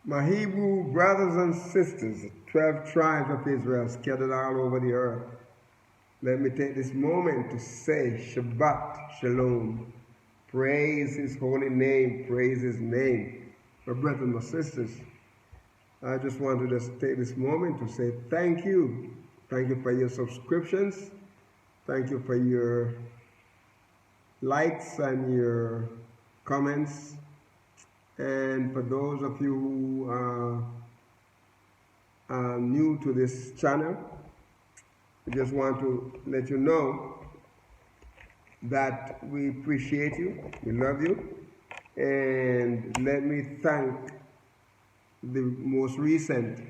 My Hebrew brothers and sisters, 12 tribes of Israel scattered all over the earth, let me take this moment to say Shabbat Shalom. Praise His holy name, praise His name. My brothers and my sisters, I just want to just take this moment to say thank you. Thank you for your subscriptions. Thank you for your likes and your comments. And for those of you who are new to this channel, I just want to let you know that we appreciate you, we love you, and let me thank the most recent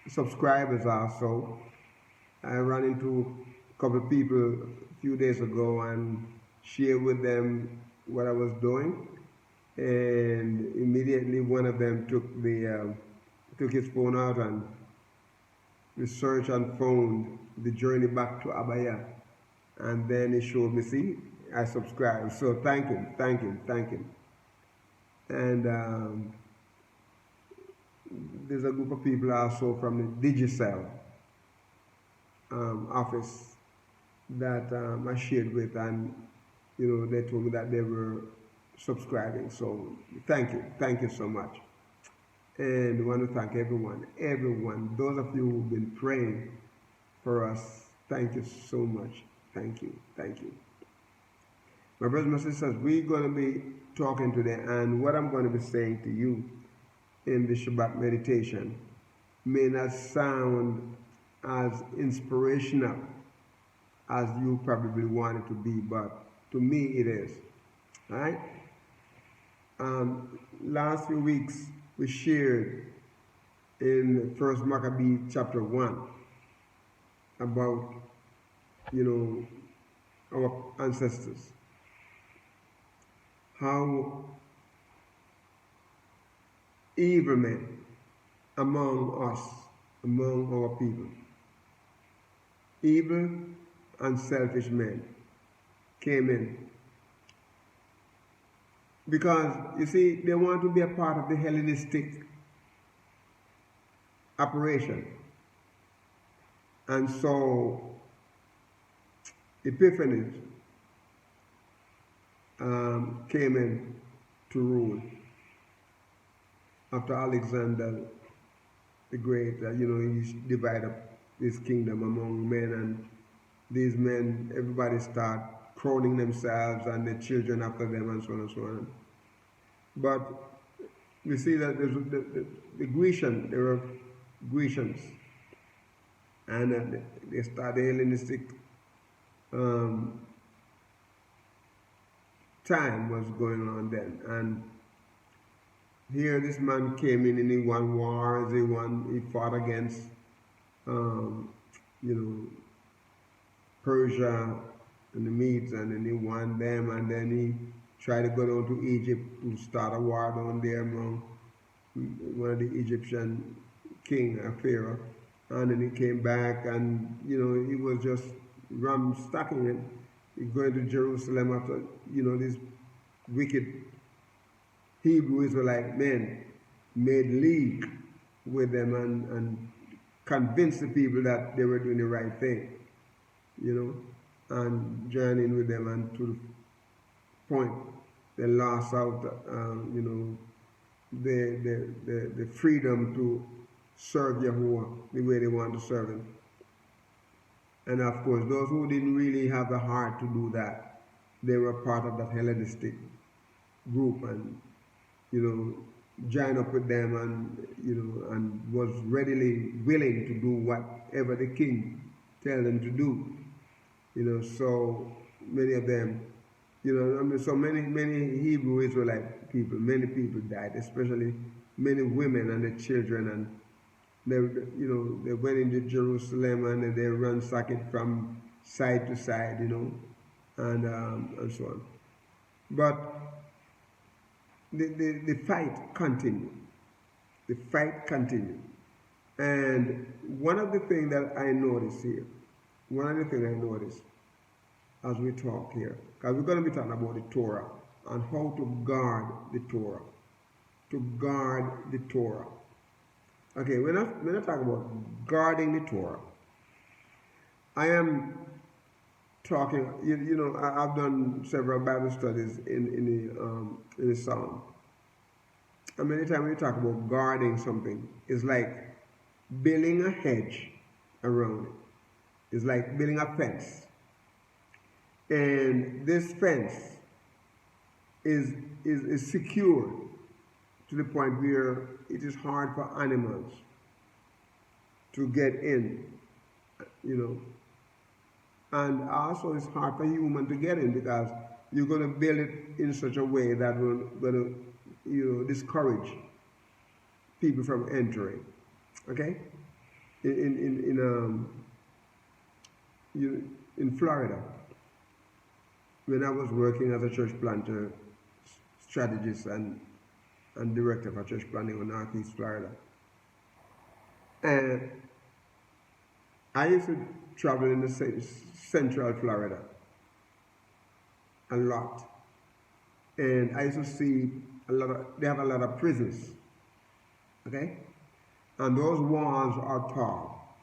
subscribers also. I ran into a couple of people a few days ago and shared with them what I was doing, and immediately one of them took his phone out and researched and found the journey back to Abaya, and then he showed me, see, I subscribed. So thank him, thank him, thank him. And there's a group of people also from the Digicel office that I shared with, and they told me that they were subscribing. So thank you so much. And I want to thank everyone, those of you who've been praying for us. Thank you so much. Thank you. My brothers and sisters, we're going to be talking today, and what I'm going to be saying to you in the Shabbat meditation may not sound as inspirational as you probably want it to be, but to me it is. All right? Last few weeks we shared in 1 Maccabee chapter 1 about our ancestors, how evil men among us, among our people, evil and selfish men came in. Because, you see, they want to be a part of the Hellenistic operation. And so, Epiphanes came in to rule after Alexander the Great. He divided up his kingdom among men, and these men, everybody start crowning themselves and their children after them, and so on and so on. But we see that the Grecians, there were Grecians, and they started the Hellenistic time was going on then. And here this man came in and he won wars, he fought against Persia and the Medes, and then he won them, and then he tried to go down to Egypt to start a war down there among one of the Egyptian king, Pharaoh, and then he came back, and he was just stacking it. He going to Jerusalem after these wicked Hebrew Israelite men made league with them and convinced the people that they were doing the right thing, and joining with them, and to the point they lost out, the freedom to serve Yahuwah the way they want to serve Him. And of course, those who didn't really have the heart to do that, they were part of that Hellenistic group, and joined up with them, and was readily willing to do whatever the king tell them to do. So many of them, so many Hebrew Israelite people, many people died, especially many women and the children, and they went into Jerusalem and they ransacked it from side to side, and so on. But the fight continued. The fight continued. And one of the things that I noticed here, as we talk here, because we're going to be talking about the Torah and how to guard the Torah. to guard the Torah. Okay, when I talk about guarding the Torah, I am talking, I've done several Bible studies in the Psalm. And many times when you talk about guarding something, it's like building a hedge around it. It's like building a fence. And this fence is secure to the point where it is hard for animals to get in, And also it's hard for human to get in because you're going to build it in such a way that will discourage people from entering. Okay? In Florida, when I was working as a church planter, strategist and director for church planting in Northeast Florida, and I used to travel in the Central Florida a lot, and I used to see they have a lot of prisons, okay, and those walls are tall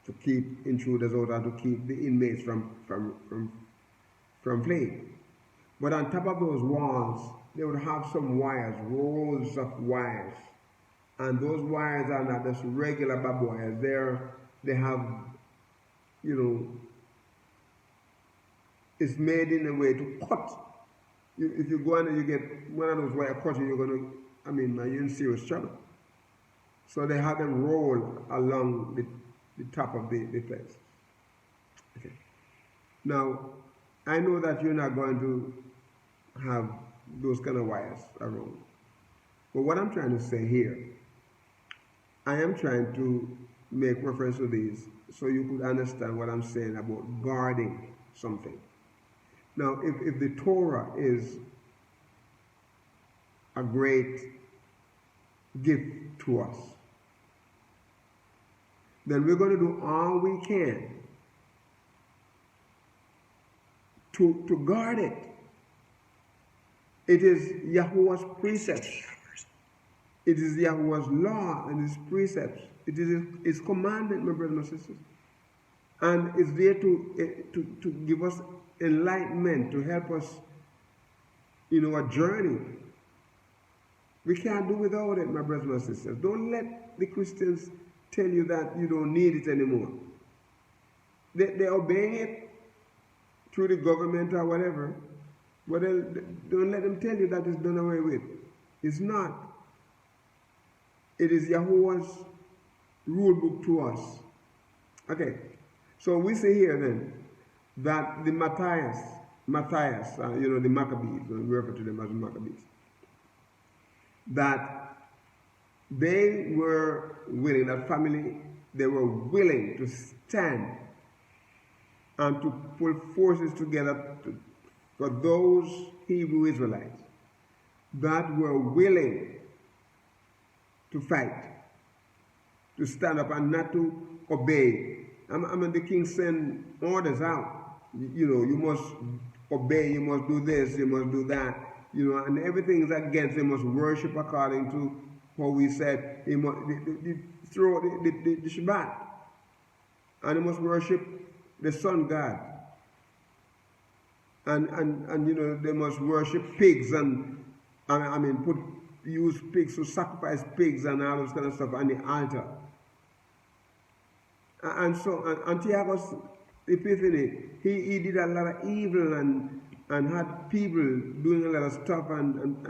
to keep intruders out and to keep the inmates from fleeing. But on top of those walls, they would have some wires, rows of wires. And those wires are not just regular barbed wires. They have, it's made in a way to cut. If you go and you get one of those wire cutters, you're in serious trouble. So they have them roll along the top of the fence. Okay. Now, I know that you're not going to have those kind of wires around. But what I'm trying to say here, I am trying to make reference to these so you could understand what I'm saying about guarding something. Now, if the Torah is a great gift to us, then we're going to do all we can to guard it. It is YAHUAH'S precepts. It is YAHUAH'S law and His precepts. It is His commandment, my brothers and sisters. And it's there to give us enlightenment, to help us in our journey. We can't do without it, my brothers and sisters. Don't let the Christians tell you that you don't need it anymore. They're obeying it through the government or whatever, but don't let them tell you that it's done away with. It's not. It is YAHUAH'S rule book to us. Okay, so we see here then that the Matthias, the Maccabees, we refer to them as the Maccabees, that they were willing, that family, they were willing to stand and to pull forces together for those Hebrew Israelites that were willing to fight, to stand up and not to obey. The king sent orders out. You must obey, you must do this, you must do that, and everything is against. They must worship according to what we said. They must throw the Shabbat, and they must worship the sun god. And they must worship pigs and use pigs to sacrifice pigs and all those kind of stuff on the altar. And so Antiochus Epiphanes, he did a lot of evil and had people doing a lot of stuff, and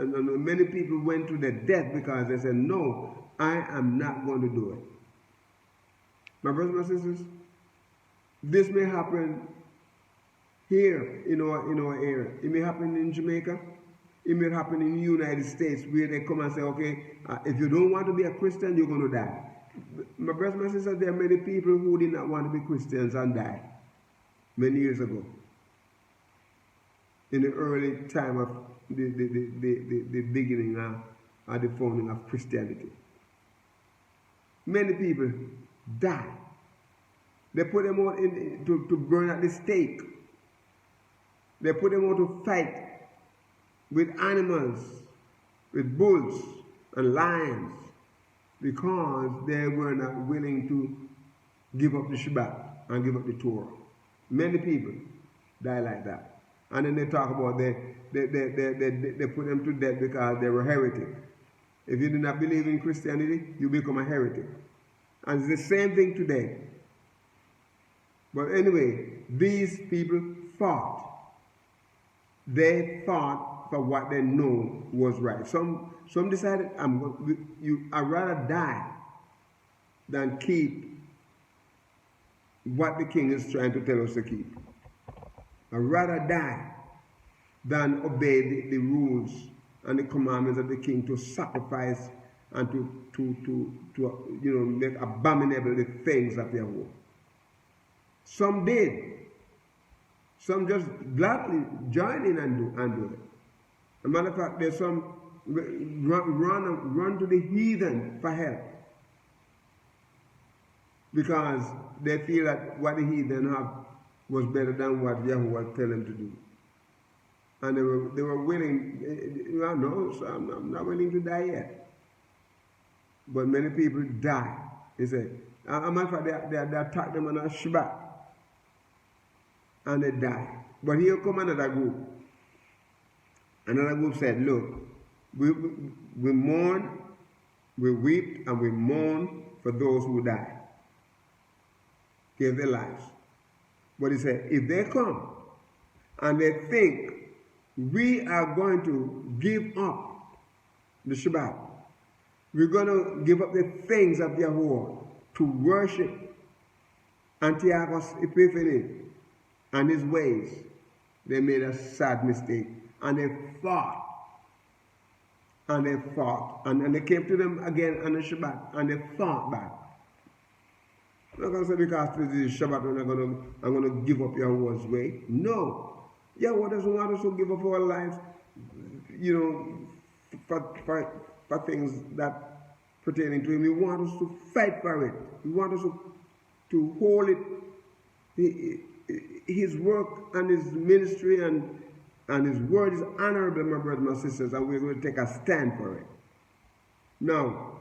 many people went to their death because they said, no, I am not going to do it. My brothers and sisters, this may happen here in our area. It may happen in Jamaica. It may happen in the United States, where they come and say, okay, if you don't want to be a Christian, you're going to die. My brothers and sisters, there are many people who did not want to be Christians and died many years ago, in the early time of the beginning of the founding of Christianity. Many people died. They put them out to burn at the stake. They put them out to fight with animals with bulls and lions because they were not willing to give up the Shabbat and give up the Torah. Many people die like that. And then they talk about they put them to death because they were heretic. If you do not believe in Christianity, you become a heretic. And it's the same thing today. But anyway, these people fought. They fought for what they know was right. Some decided, I'd rather die than keep what the king is trying to tell us to keep. I'd rather die than obey the rules and the commandments of the king, to sacrifice and to make abominable the things of Yahuwah. Some did. Some just gladly join in and do it. As a matter of fact, there's some run to the heathen for help, because they feel that what the heathen have was better than what Yahuwah tell them to do. And they were willing, no, so I'm not willing to die yet. But many people die. He said, as a matter of fact, they attack them on a Shabbat, and they die. But here come another group. Another group said, look, we mourn, we weep, and we mourn for those who die, gave their lives. But he said, if they come and they think we are going to give up the Shabbat, we're going to give up the things of Yahuwah to worship Antiochus Epiphanes and his ways, they made a sad mistake. And they fought. And they fought. And they came to them again on the Shabbat. And they fought back. I'm not going to say because this is Shabbat I'm going to give up Yahuwah's way. No. Yahuwah doesn't want us to give up our lives, for things that pertaining to him. He wants us to fight for it. He wants us to hold it. His work and his ministry and his word is honorable, my brothers and sisters, and we're going to take a stand for it. Now,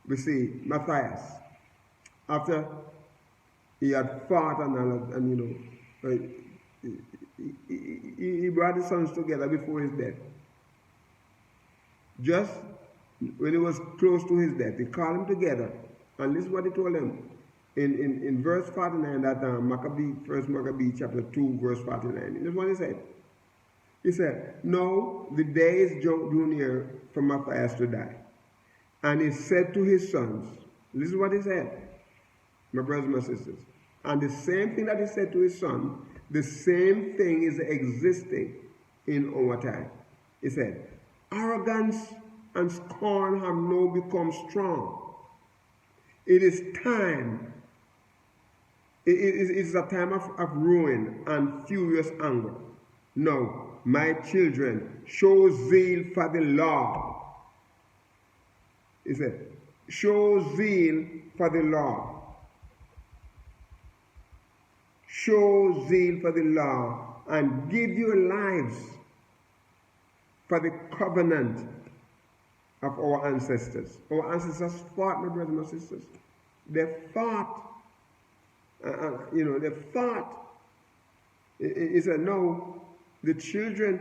we see Matthias, after he had fought he brought his sons together before his death. Just when he was close to his death, he called them together, and this is what he told them. In verse 49, that First Maccabee chapter 2, verse 49. This is what he said. He said, no, the days drew near for Matthias to die. And he said to his sons, this is what he said, my brothers and my sisters. And the same thing that he said to his son, the same thing is existing in our time. He said, arrogance and scorn have now become strong. It is time. It is a time of ruin and furious anger. No, my children, show zeal for the Lord. He said, show zeal for the Lord. Show zeal for the Lord and give your lives for the covenant of our ancestors. Our ancestors fought, my brothers and my sisters. They fought. They fought. He said, no, the children,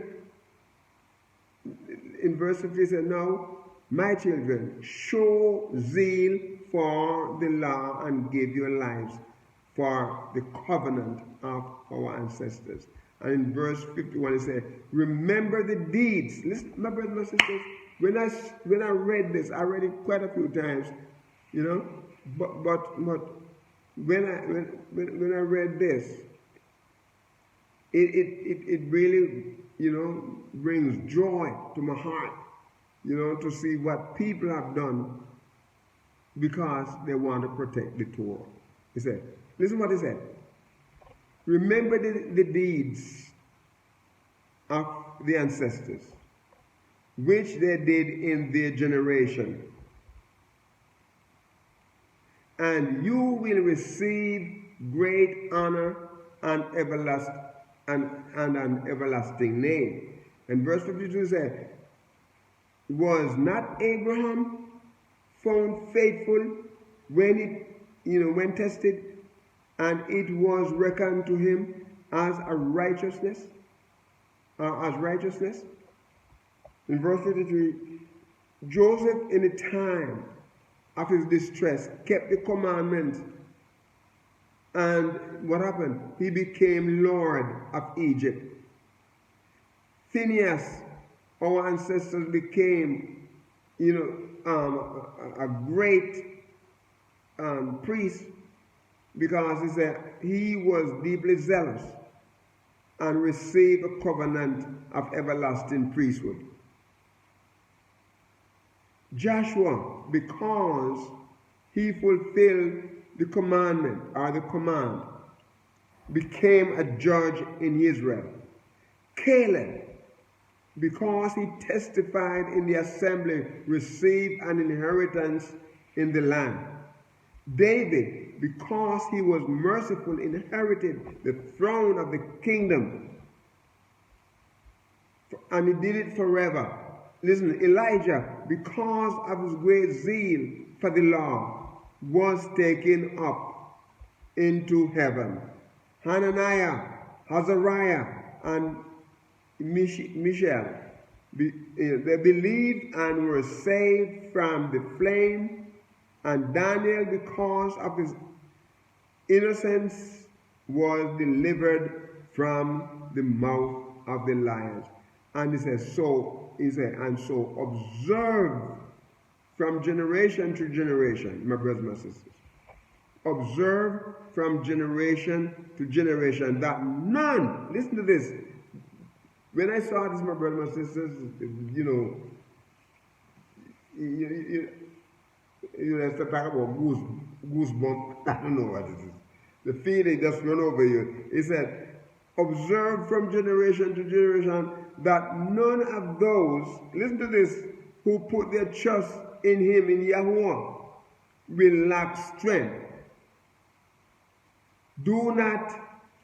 in verse 50, he said, no, my children, show zeal for the law and give your lives for the covenant of our ancestors. And in verse 51, he said, remember the deeds. Listen, my brothers and my sisters, when I read this, I read it quite a few times, but when I read this, it really, brings joy to my heart, to see what people have done because they want to protect the Torah. He said, listen what he said. Remember the deeds of the ancestors, which they did in their generation, and you will receive great honor and an everlasting name. And verse 52 says, Was not Abraham found faithful when when tested, and it was reckoned to him as a righteousness, In verse 33, Joseph, in the time of his distress, kept the commandment, and what happened? He became Lord of Egypt. Phineas, our ancestors, became, a great priest, because he said he was deeply zealous and received a covenant of everlasting priesthood. Joshua, because he fulfilled the commandment or the command, became a judge in Israel. Caleb, because he testified in the assembly, received an inheritance in the land. David, because he was merciful, inherited the throne of the kingdom, and he did it forever. Listen, Elijah, because of his great zeal for the law, was taken up into heaven. Hananiah, Azariah, and Mishael, they believed and were saved from the flame. And Daniel, because of his innocence, was delivered from the mouth of the lions. And he says, and so observe from generation to generation, my brothers and my sisters. Observe from generation to generation that none, listen to this. When I saw this, my brothers and my sisters, let's talk about goosebump. I don't know what it is. The feeling just run over you. He said, observe from generation to generation that none of those, listen to this, who put their trust in him, in Yahuwah, will lack strength. Do not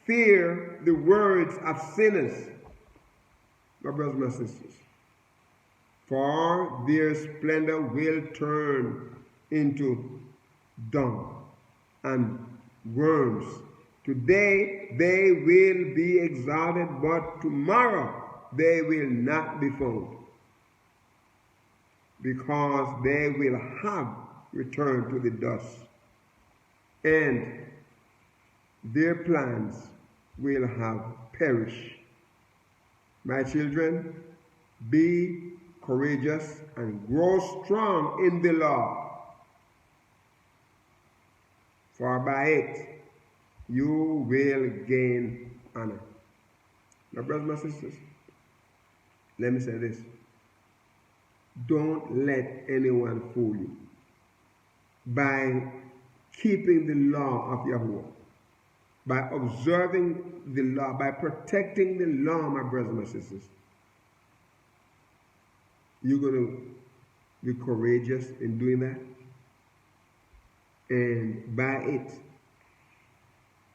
fear the words of sinners, my brothers and my sisters, for their splendor will turn into dung and worms. Today they will be exalted, but tomorrow they will not be found, because they will have returned to the dust, and their plans will have perished. My children, be courageous and grow strong in the Lord, for by it you will gain honor. My brothers and my sisters, let me say this. Don't let anyone fool you by keeping the law of Yahuwah, by observing the law, by protecting the law, my brothers and my sisters. You're going to be courageous in doing that, and by it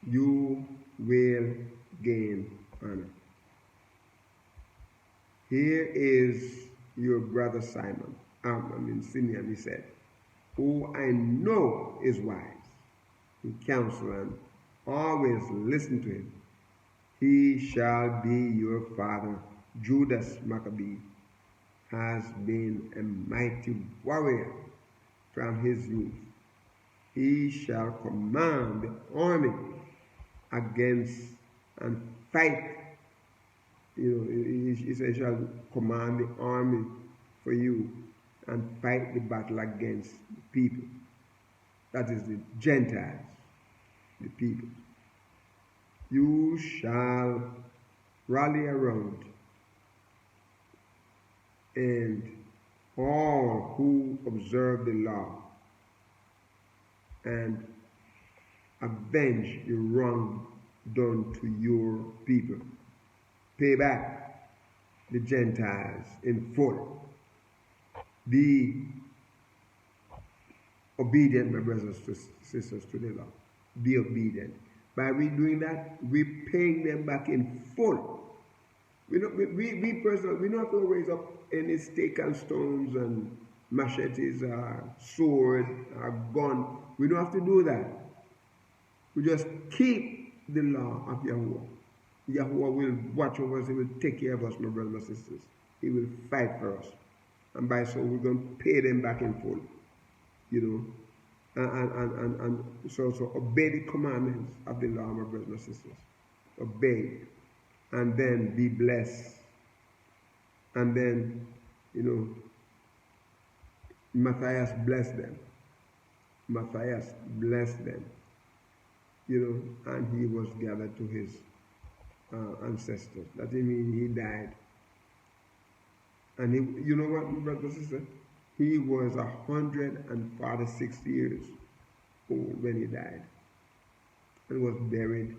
you will gain honor. Here is your brother Simeon, he said, who I know is wise in counsel, and always listen to him. He shall be your father. Judas Maccabee has been a mighty warrior from his youth. He shall command the army against and fight. He says, he shall command the army for you and fight the battle against the people. That is the Gentiles, the people. You shall rally around, and all who observe the law and avenge the wrong done to your people. Pay back the Gentiles in full. Be obedient, my brothers and sisters, to the law. Be obedient. By we doing that, we're paying them back in full. We personally, we don't have to raise up any stake and stones and machetes or sword or gun. We don't have to do that. We just keep the law of Yahuwah. Yahuwah will watch over us. He will take care of us, my brothers and sisters. He will fight for us. And by so we're going to pay them back in full. You know. And so obey the commandments of the law, my brothers and sisters. Obey. And then be blessed. And then, you know, Matthias blessed them. Matthias blessed them. You know, and he was gathered to his ancestors. That means he died. And he, you know what, brother and sister? He was 146 years old when he died. And was buried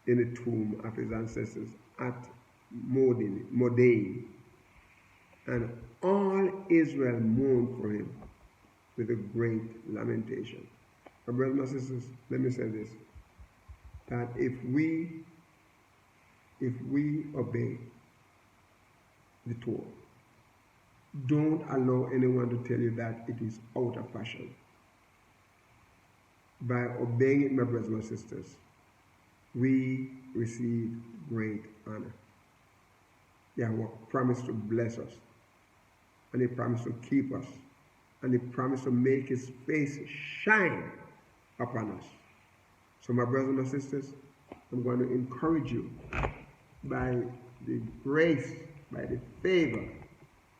in the tomb of his ancestors at Modin. And all Israel mourned for him with a great lamentation. My brothers and sisters, let me say this, that if we obey the Torah, don't allow anyone to tell you that it is out of fashion. By obeying it, my brothers and sisters, we receive great honor. Yahweh promised to bless us, and He promised to keep us, and He promised to make His face shine upon us. So my brothers and sisters, I'm going to encourage you by the grace, by the favor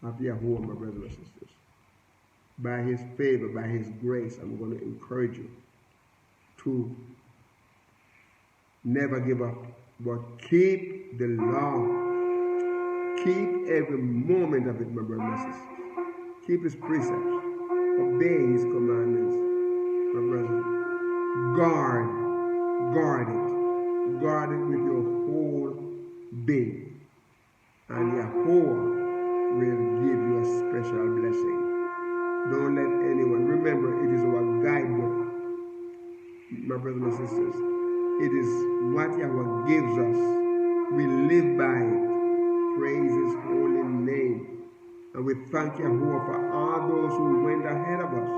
of Yahuwah, my brothers and sisters. By His favor, by His grace, I'm going to encourage you to never give up, but keep the law. Keep every moment of it, my brothers and sisters. Keep His precepts. Obey His commandments, my brothers. Guard it. Guard it with your whole being. And Yahuwah will give you a special blessing. Don't let anyone, remember, it is our guidebook, my brothers and sisters. It is what Yahweh gives us. We live by it. Praise His holy name. And we thank Yahuwah for all those who went ahead of us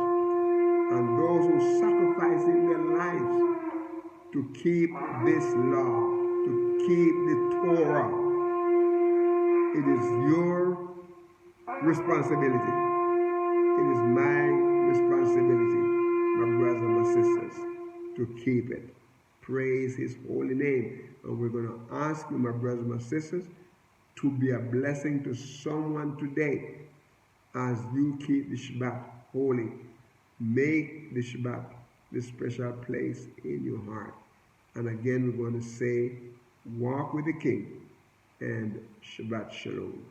and those who sacrificed in their lives to keep this law, to keep the Torah. It is your responsibility. It is my responsibility, my brothers and my sisters, to keep it. Praise His holy name. And we're going to ask you, my brothers and my sisters, to be a blessing to someone today as you keep the Shabbat holy. Make the Shabbat the special place in your heart. And again, we're going to say, walk with the King and Shabbat Shalom.